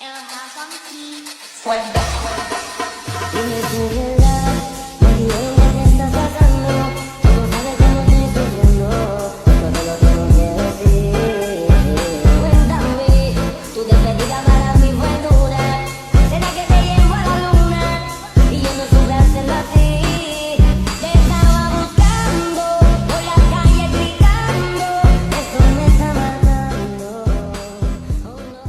Dime tu verdad, nadie te está sacando. Tú no sabes cómo estoy sufriendo, todo lo tengo que decir. Cuéntame, tu despedida para mí fue dura. Será que te llevo a la luna y yo no supe hacerlo así. Te estaba buscando por la calle gritando, eso me está matando. Oh no.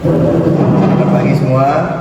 Selamat pagi semua.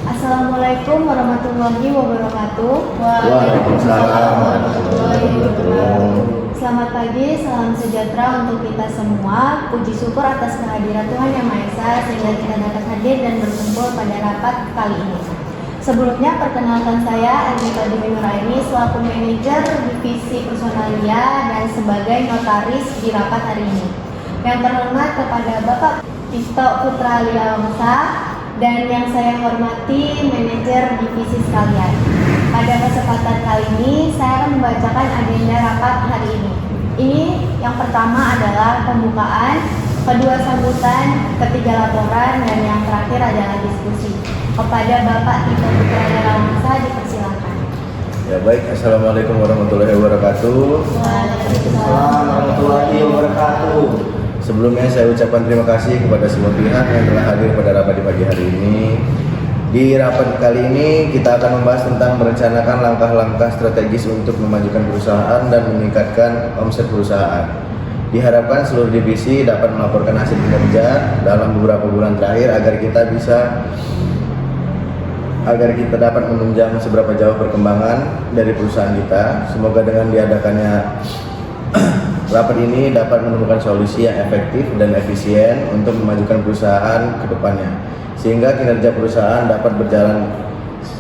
Assalamualaikum warahmatullahi wabarakatuh. Waalaikumsalam warahmatullahi wabarakatuh. Selamat pagi, salam sejahtera untuk kita semua. Puji syukur atas kehadiran Tuhan Yang Maha Esa sehingga kita dapat hadir dan berkumpul pada rapat kali ini. Sebelumnya perkenalkan saya Ernita Dwi Nuraini selaku manajer divisi personalia dan sebagai notaris di rapat hari ini. Yang terhormat kepada Bapak Tito Putra Liawangsa dan yang saya hormati manajer divisi sekalian. Pada kesempatan kali ini saya akan membacakan agenda rapat hari ini. Ini yang pertama adalah pembukaan, kedua sambutan, ketiga laporan, dan yang terakhir adalah diskusi. Kepada Bapak Tito Putra Liawangsa dipersilakan. Ya baik, assalamualaikum warahmatullahi wabarakatuh. Waalaikumsalam warahmatullahi wabarakatuh. Sebelumnya saya ucapkan terima kasih kepada semua pihak yang telah hadir pada rapat di pagi hari ini. Di rapat kali ini kita akan membahas tentang merencanakan langkah-langkah strategis untuk memajukan perusahaan dan meningkatkan omset perusahaan. Diharapkan seluruh divisi dapat melaporkan hasil kinerja dalam beberapa bulan terakhir agar kita dapat menunjang seberapa jauh perkembangan dari perusahaan kita. Semoga dengan diadakannya rapat ini dapat menemukan solusi yang efektif dan efisien untuk memajukan perusahaan ke depannya, sehingga kinerja perusahaan dapat berjalan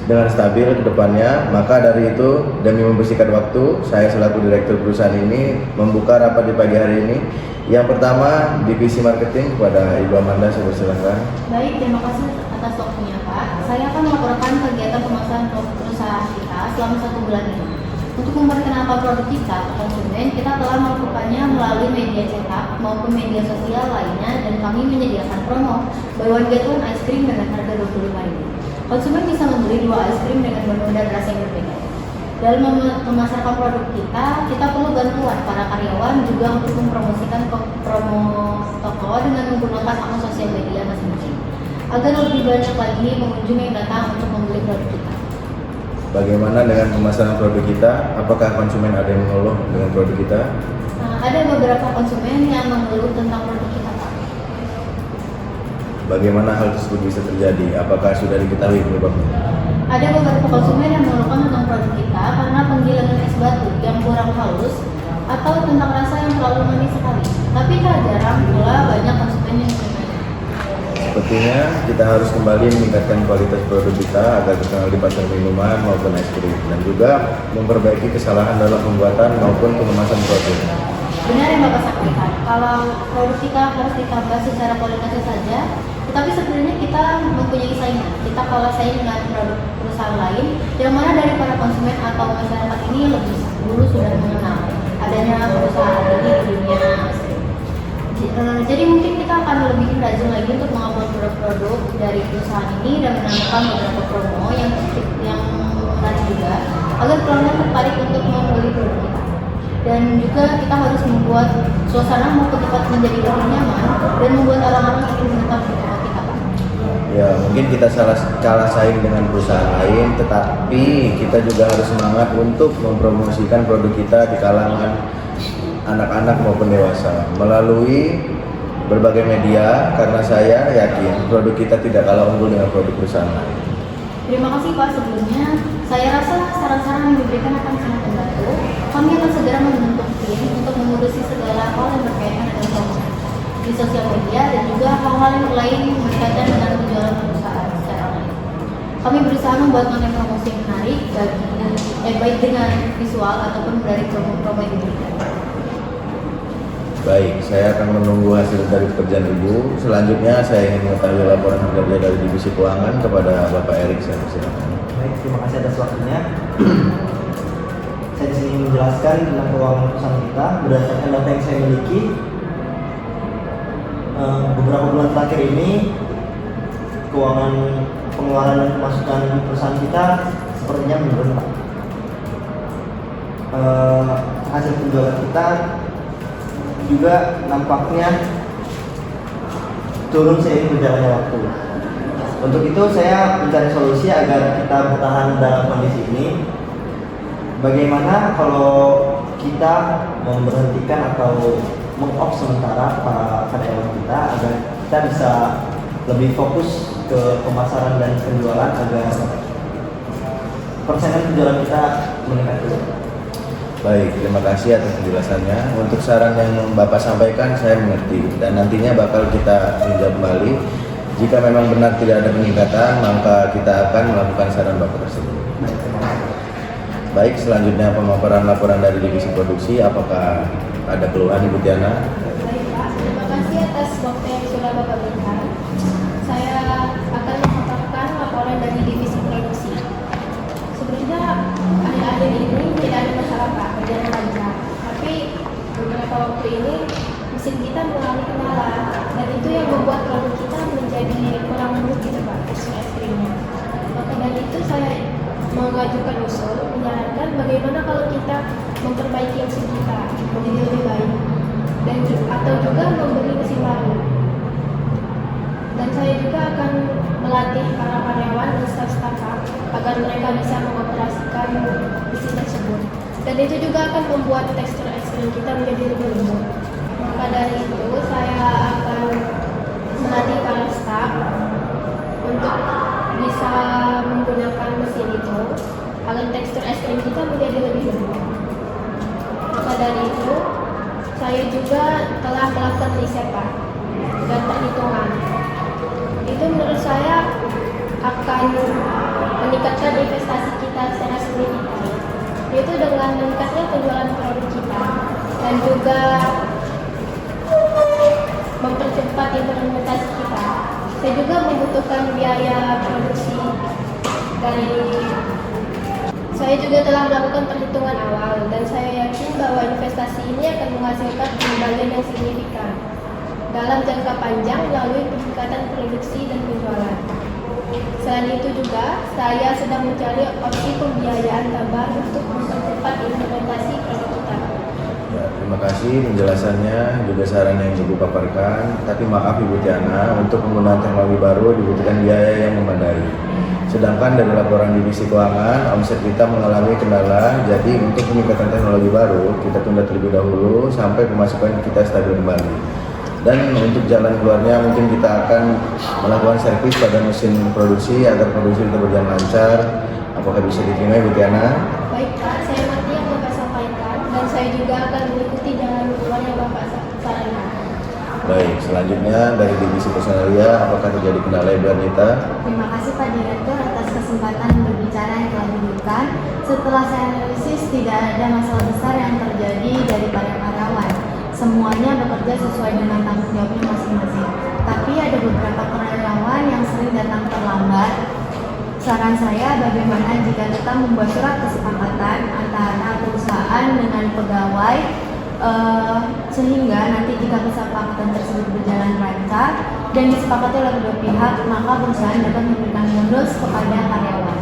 dengan stabil ke depannya. Maka dari itu, demi membersihkan waktu, saya selaku direktur perusahaan ini membuka rapat di pagi hari ini. Yang pertama, divisi marketing, kepada Ibu Amanda, saya persilakan. Baik, terima kasih atas waktunya Pak. Saya akan melaporkan kegiatan pemasaran perusahaan kita selama 1 bulan ini. Untuk memperkenalkan produk kita ke konsumen, kita telah melakukannya melalui media cetak maupun media sosial lainnya, dan kami menyediakan promo buy one get one ice cream dengan harga Rp25.000. Konsumen bisa membeli 2 ice cream dengan menu dan rasa yang berbeda. Dalam memasarkan produk kita perlu bantuan para karyawan juga untuk mempromosikan promo toko dengan menggunakan akun sosial media masing-masing, agar lebih banyak lagi pengunjung yang datang untuk membeli produk kita. Bagaimana dengan pemasaran produk kita? Apakah konsumen ada yang mengeluh dengan produk kita? Ada beberapa konsumen yang mengeluh tentang produk kita, Pak. Bagaimana hal tersebut bisa terjadi? Apakah sudah diketahui penyebabnya? Ada beberapa konsumen yang mengeluhkan tentang produk kita karena penggilingan es batu yang kurang halus atau tentang rasa yang terlalu manis sekali. Tapi tak jarang pula banyak konsumen yang menyukai. Sepertinya kita harus kembali meningkatkan kualitas produk kita agar terkenal di pasar minuman maupun es krim, dan juga memperbaiki kesalahan dalam pembuatan maupun pengemasan produk. Benar yang Bapak sampaikan, kalau produk kita harus ditambah secara kualitasnya saja, tetapi sebenarnya kita mempunyai saingan. Kita kalah saing dengan produk perusahaan lain, yang mana dari para konsumen atau masyarakat ini lebih dulu sudah mengenal adanya perusahaan ini di dunia es krim. Jadi mungkin kita akan lebih rajin lagi untuk mengupload produk-produk dari perusahaan ini dan menambahkan beberapa promo yang menarik juga, agar pelanggan tertarik untuk membeli produk kita. Dan juga kita harus membuat suasana maupun tempat menjadi lebih nyaman dan membuat orang-orang ingin menetap di tempat kita, Pak. Ya, mungkin kita kalah saing dengan perusahaan lain, tetapi kita juga harus semangat untuk mempromosikan produk kita di kalangan anak-anak maupun dewasa melalui berbagai media, karena saya yakin produk kita tidak kalah unggul dengan produk perusahaan lain. Terima kasih Pak. Sebelumnya saya rasa saran-saran yang diberikan akan sangat membantu. Kami akan segera membentuk tim untuk mengurusi segala hal yang berkaitan dengan promosi di sosial media dan juga hal-hal yang lain berkaitan dengan penjualan perusahaan secara online. Kami berusaha membuat konten promosi yang menarik baik dengan visual ataupun dari promo-promo yang diberikan. Baik, saya akan menunggu hasil dari pekerjaan Ibu. Selanjutnya saya ingin mengetahui laporan kinerja dari divisi keuangan kepada Bapak Erik. Saya persilakan. Baik, terima kasih atas waktunya. Saya di sini menjelaskan tentang keuangan perusahaan kita berdasarkan data yang saya miliki. Beberapa bulan terakhir ini keuangan pengeluaran dan pemasukan perusahaan kita sepertinya menurun, Pak. Hasil penjualan kita juga nampaknya turun seiring berjalannya waktu. Untuk itu saya mencari solusi agar kita bertahan dalam kondisi ini. Bagaimana kalau kita memberhentikan atau meng-off sementara para karyawan kita agar kita bisa lebih fokus ke pemasaran dan penjualan agar persenan penjualan kita meningkat dulu. Baik, terima kasih atas penjelasannya. Untuk saran yang Bapak sampaikan saya mengerti dan nantinya bakal kita tinjau kembali. Jika memang benar tidak ada peningkatan, maka kita akan melakukan saran Bapak tersebut. Baik, selanjutnya pemaparan laporan dari divisi produksi. Apakah ada keluhan Ibu Tiana? Baik Pak, terima kasih atas waktu yang sudah Bapak berikan. Saya akan memaparkan laporan dari divisi produksi. Sebenarnya akhir-akhir ini tidak ada masalah Pak, berjalan lancar. Tapi beberapa waktu ini mesin kita mengalami kendala dan itu yang membuat produk kita menjadi kurang lembut gitu Pak, tekstur es krimnya. Maka dari itu saya mengajukan usul menyarankan bagaimana kalau kita memperbaiki mesin kita menjadi lebih baik dan atau juga membeli mesin baru. Dan saya juga akan melatih para karyawan dan staf-staf agar mereka bisa mengoperasikan mesin tersebut. Dan itu juga akan membuat tekstur es krim kita menjadi lebih lembut. Maka dari itu saya akan melatih para staf untuk bisa menggunakan mesin itu agar tekstur es krim kita menjadi lebih lembut. Maka dari itu saya juga telah melakukan riset Pak dan perhitungan. Itu menurut saya akan meningkatkan investasi kita secara signifikan, yaitu dengan meningkatnya penjualan produk kita dan juga mempercepat implementasi kita. Saya juga membutuhkan biaya produksi saya juga telah melakukan perhitungan awal dan saya yakin bahwa investasi ini akan menghasilkan kembalian yang signifikan dalam jangka panjang melalui peningkatan produksi dan penjualan. Selain itu juga, saya sedang mencari opsi pembiayaan tambahan untuk mempercepat implementasi produk kita. Ya, terima kasih penjelasannya, juga saran yang Ibu paparkan. Tapi maaf Ibu Tiana, untuk penggunaan teknologi baru dibutuhkan biaya yang memadai. Sedangkan dari laporan divisi keuangan, omset kita mengalami kendala. Jadi untuk peningkatan teknologi baru, kita tunda terlebih dahulu sampai pemasukan kita stabil kembali. Dan untuk jalan keluarnya mungkin kita akan melakukan servis pada mesin produksi agar produksi kita berjalan lancar. Apakah bisa diterima Ibu Tiana? Baik Pak, saya mengerti yang Bapak sampaikan dan saya juga akan mengikuti jalan keluar yang Bapak sarankan. Baik, selanjutnya dari divisi personalia, apakah terjadi kendala Ibu Anita? Terima kasih Pak Direktur atas kesempatan berbicara yang telah diberikan. Setelah saya analisis, tidak ada masalah besar yang terjadi dari para karyawan. Semuanya bekerja sesuai dengan tanggung jawabnya masing-masing. Tapi ada beberapa karyawan yang sering datang terlambat. Saran saya bagaimana jika kita membuat surat kesepakatan antara perusahaan dengan pegawai sehingga nanti jika kesepakatan tersebut berjalan lancar dan disepakati oleh kedua pihak, maka perusahaan dapat memberikan bonus kepada karyawan.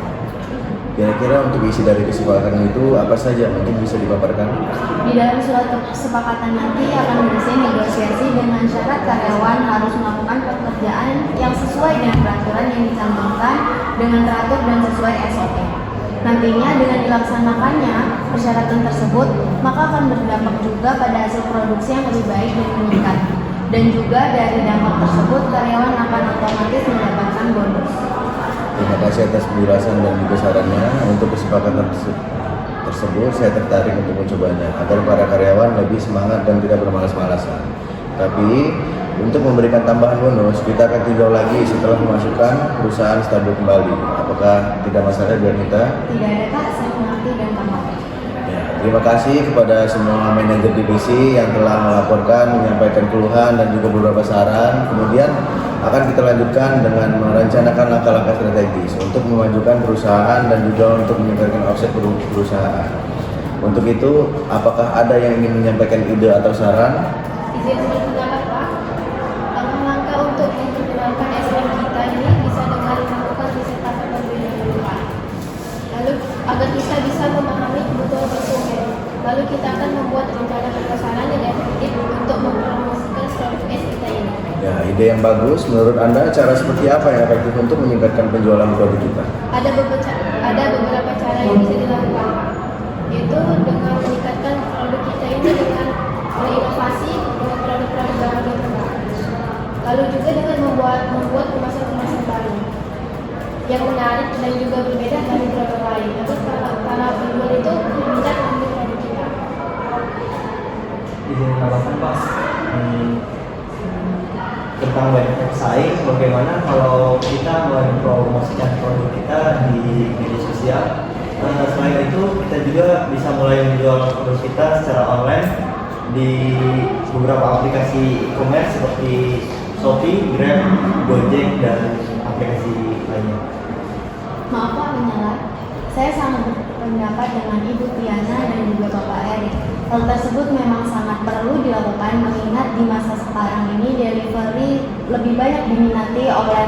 Kira-kira untuk isi dari kesepakatan itu apa saja mungkin bisa dipaparkan? Di dalam surat kesepakatan nanti akan berisi negosiasi dengan syarat karyawan harus melakukan pekerjaan yang sesuai dengan peraturan yang dicantumkan dengan teratur dan sesuai SOP. Nantinya dengan dilaksanakannya persyaratan tersebut, maka akan berdampak juga pada hasil produksi yang lebih baik dan meningkat. Dan juga dari dampak tersebut, karyawan akan otomatis mendapatkan bonus. Terima kasih atas penjelasan dan juga sarannya. Untuk kesepakatan tersebut saya tertarik untuk mencobanya agar para karyawan lebih semangat dan tidak bermalas-malasan. Tapi untuk memberikan tambahan bonus, kita akan tinjau lagi setelah memasukkan perusahaan stabil kembali. Apakah tidak masalah biar kita? Tidak ada Pak, saya mengerti dan paham. Ya, Terima kasih kepada semua manajer divisi yang telah melaporkan, menyampaikan keluhan dan juga beberapa saran. Kemudian akan kita lanjutkan dengan merencanakan langkah-langkah strategis untuk memajukan perusahaan dan juga untuk meningkatkan omset perusahaan. Untuk itu, apakah ada yang ingin menyampaikan ide atau saran? Izin berpendapat Pak, langkah-langkah untuk memperkenalkan SLM kita ini bisa dengan melakukan riset pasar berbeda dulu Pak. Lalu agar kita bisa memahami kebutuhan konsumen. Lalu kita akan membuat rencana pemasaran yang efektif untuk mempromosikan produk S kita ini. Ya, ide yang bagus. Menurut Anda, cara seperti apa yang efektif untuk meningkatkan penjualan produk kita? Ada beberapa cara yang bisa dilakukan Pak, yaitu dengan meningkatkan produk kita ini dengan berinovasi dengan produk-produk baru dan terbaru. Lalu juga dengan membuat kemasan-kemasan baru yang menarik dan juga berbeda dari produk lain agar para penjual itu minat membeli produk kita. Izin menambahkan Pak, tentang banyak pesaing, bagaimana kalau kita mempromosikan produk kita di media sosial. Selain itu, kita juga bisa mulai menjual produk kita secara online di beberapa aplikasi e-commerce seperti Shopee, Grab, Gojek, dan aplikasi lainnya. Maaf Pak menyalah, saya sangat berpendapat dengan Ibu Triana dan juga Bapak Erik. Hal tersebut memang sangat perlu dilakukan mengingat di masa sekarang ini delivery lebih banyak diminati oleh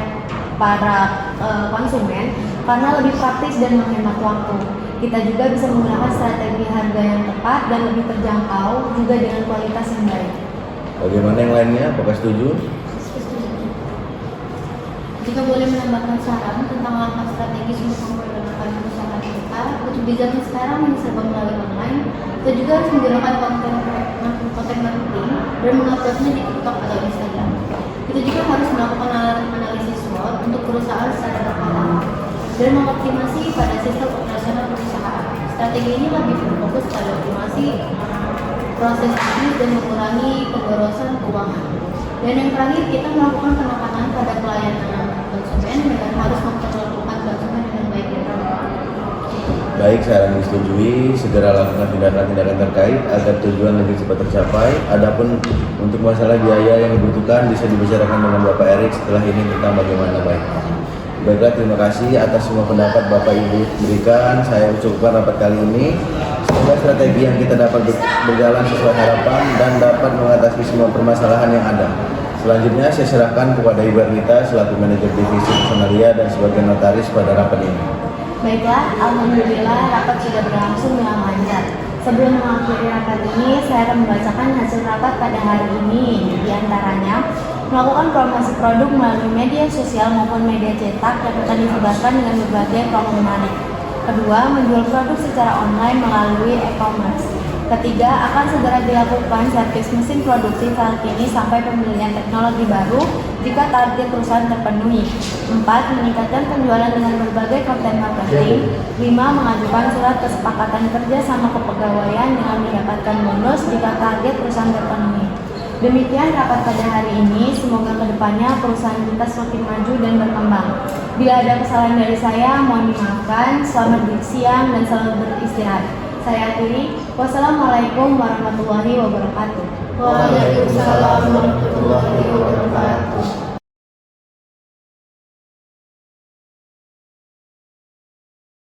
para konsumen karena lebih praktis dan menghemat waktu. Kita juga bisa menggunakan strategi harga yang tepat dan lebih terjangkau juga dengan kualitas yang baik. Bagaimana yang lainnya? Apakah setuju? Jika boleh menambahkan saran tentang langkah strategis untuk memperkenalkan perusahaan kita, untuk di zaman sekarang yang serba melalui online, kita juga harus menggunakan konten marketing dan menguploadnya di TikTok atau Instagram. Kita juga harus melakukan analisis SWOT untuk perusahaan secara berkala dan mengoptimasi pada sistem operasional perusahaan. Strategi ini lebih berfokus pada optimasi proses bisnis dan mengurangi pemborosan keuangan. Dan yang terakhir, kita melakukan penekanan pada pelayanan konsumen dan harus memperlakukan konsumen dengan baik dan ramah. Baik, saran disetujui. Segera lakukan tindakan-tindakan terkait agar tujuan lebih cepat tercapai. Adapun untuk masalah biaya yang dibutuhkan bisa dibicarakan dengan Bapak Erik setelah ini tentang bagaimana baiknya. Baiklah, terima kasih atas semua pendapat Bapak Ibu berikan. Saya ucapkan rapat kali ini. Semoga strategi yang kita dapat berjalan sesuai harapan dan dapat mengatasi semua permasalahan yang ada. Selanjutnya saya serahkan kepada Ibu Ernita selaku manajer divisi personalia dan sebagai notaris pada rapat ini. Baiklah, alhamdulillah rapat sudah berlangsung dengan lancar. Sebelum mengakhiri rapat ini, saya akan membacakan hasil rapat pada hari ini. Di antaranya, melakukan promosi produk melalui media sosial maupun media cetak yang akan disebarkan dengan berbagai promo menarik. Kedua, menjual produk secara online melalui e-commerce. Ketiga, akan segera dilakukan servis mesin produksi saat ini sampai pembelian teknologi baru jika target perusahaan terpenuhi. 4. Meningkatkan penjualan dengan berbagai konten marketing. 5. Mengajukan surat kesepakatan kerja sama kepegawaian dengan mendapatkan bonus jika target perusahaan terpenuhi. Demikian rapat pada hari ini, semoga kedepannya perusahaan kita semakin maju dan berkembang. Bila ada kesalahan dari saya, mohon dimaafkan. Selamat bersiang dan selamat beristirahat. Saya akhiri. Wassalamualaikum warahmatullahi wabarakatuh. Waalaikumsalam warahmatullahi wabarakatuh.